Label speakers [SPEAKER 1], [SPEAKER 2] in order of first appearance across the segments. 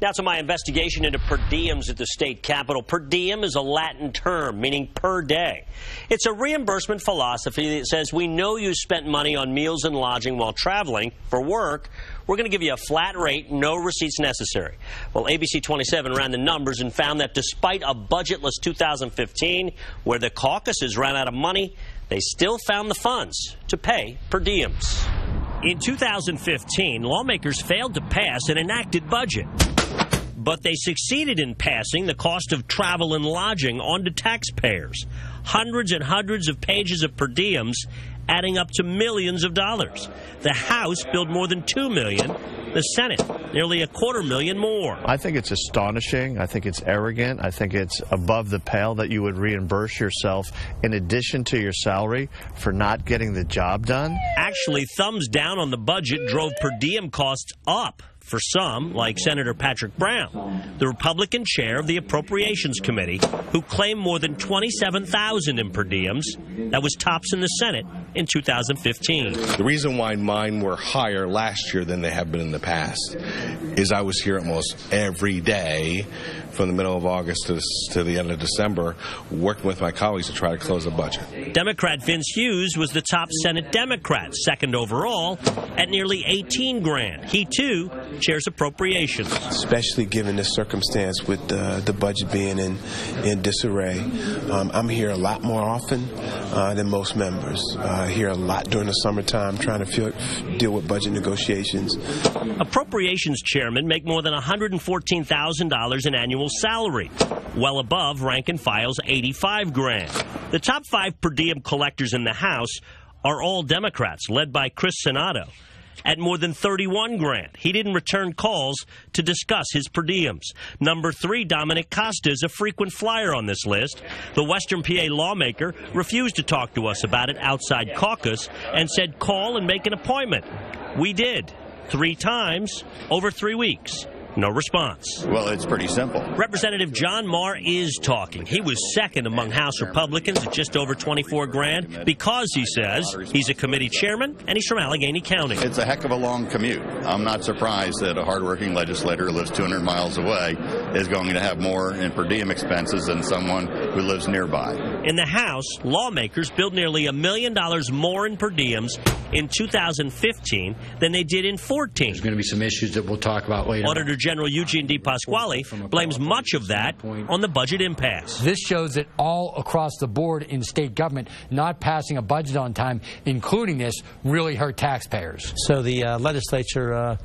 [SPEAKER 1] Now to my investigation into per diems at the state capitol. Per diem is a Latin term meaning per day. It's a reimbursement philosophy that says we know you spent money on meals and lodging while traveling for work. We're going to give you a flat rate, no receipts necessary. Well, ABC 27 ran the numbers and found that despite a budgetless 2015, where the caucuses ran out of money, they still found the funds to pay per diems. In 2015, lawmakers failed to pass an enacted budget. But they succeeded in passing the cost of travel and lodging onto taxpayers. Hundreds and hundreds of pages of per diems adding up to millions of dollars. The House billed more than $2 million. The Senate, nearly $250,000 more.
[SPEAKER 2] I think it's astonishing. I think it's arrogant. I think it's above the pale that you would reimburse yourself in addition to your salary for not getting the job done.
[SPEAKER 1] Actually, thumbs down on the budget drove per diem costs up. For some, like Senator Patrick Brown, the Republican chair of the Appropriations Committee, who claimed more than $27,000 in per diems. That was tops in the Senate in 2015.
[SPEAKER 3] The reason why mine were higher last year than they have been in the past is I was here almost every day from the middle of August to the end of December, working with my colleagues to try to close the budget.
[SPEAKER 1] Democrat Vince Hughes was the top Senate Democrat, second overall, at nearly $18,000. He, too, chairs appropriations.
[SPEAKER 4] Especially given this circumstance with the budget being in disarray. I'm here a lot more often than most members. Here a lot during the summertime trying to deal with budget negotiations.
[SPEAKER 1] Appropriations chairmen make more than $114,000 in annual salary, well above rank and file's $85,000. The top 5 per diem collectors in the House are all Democrats, led by Chris Senato, at more than $31,000. He didn't return calls to discuss his per diems. Number 3, Dominic Costa, is a frequent flyer on this list. The Western PA lawmaker refused to talk to us about it outside caucus and said call and make an appointment. We did, 3 times over 3 weeks. No response.
[SPEAKER 5] Well, it's pretty simple.
[SPEAKER 1] Representative John Marr is talking. He was second among House Republicans at just over $24,000 because, he says, he's a committee chairman and he's from Allegheny County.
[SPEAKER 5] It's a heck of a long commute. I'm not surprised that a hardworking legislator who lives 200 miles away is going to have more in per diem expenses than someone who lives nearby.
[SPEAKER 1] In the House, lawmakers billed nearly $1 million more in per diems in 2015 than they did in 2014.
[SPEAKER 6] There's going to be some issues that we'll talk about later.
[SPEAKER 1] Auditor General Eugene D. Pasquale blames much of that on the budget impasse.
[SPEAKER 6] This shows that all across the board in state government, not passing a budget on time, including this, really hurt taxpayers.
[SPEAKER 7] So the legislature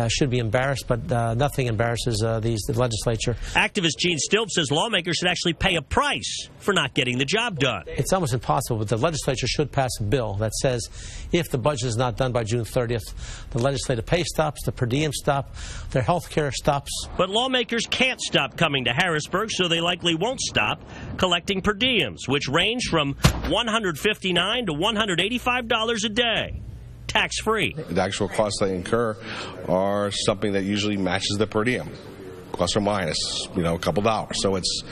[SPEAKER 7] should be embarrassed, but nothing embarrasses the legislature.
[SPEAKER 1] Activist Gene Stilp says lawmakers should actually pay a price for not getting the job done.
[SPEAKER 7] It's almost impossible, but the legislature should pass a bill that says if the budget is not done by June 30th, the legislative pay stops, the per diem stop, their health care stops.
[SPEAKER 1] But lawmakers can't stop coming to Harrisburg, so they likely won't stop collecting per diems, which range from $159 to $185 a day. Tax-free.
[SPEAKER 3] The actual costs they incur are something that usually matches the per diem, plus or minus, a couple dollars. So it's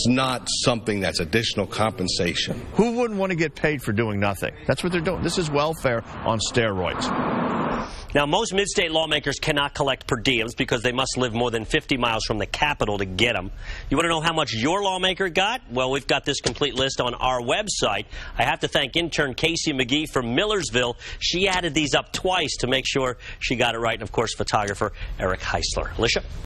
[SPEAKER 3] not something that's additional compensation.
[SPEAKER 2] Who wouldn't want to get paid for doing nothing? That's what they're doing. This is welfare on steroids.
[SPEAKER 1] Now, most mid-state lawmakers cannot collect per diems because they must live more than 50 miles from the Capitol to get them. You want to know how much your lawmaker got? Well, we've got this complete list on our website. I have to thank intern Casey McGee from Millersville. She added these up twice to make sure she got it right. And, of course, photographer Eric Heisler. Alicia?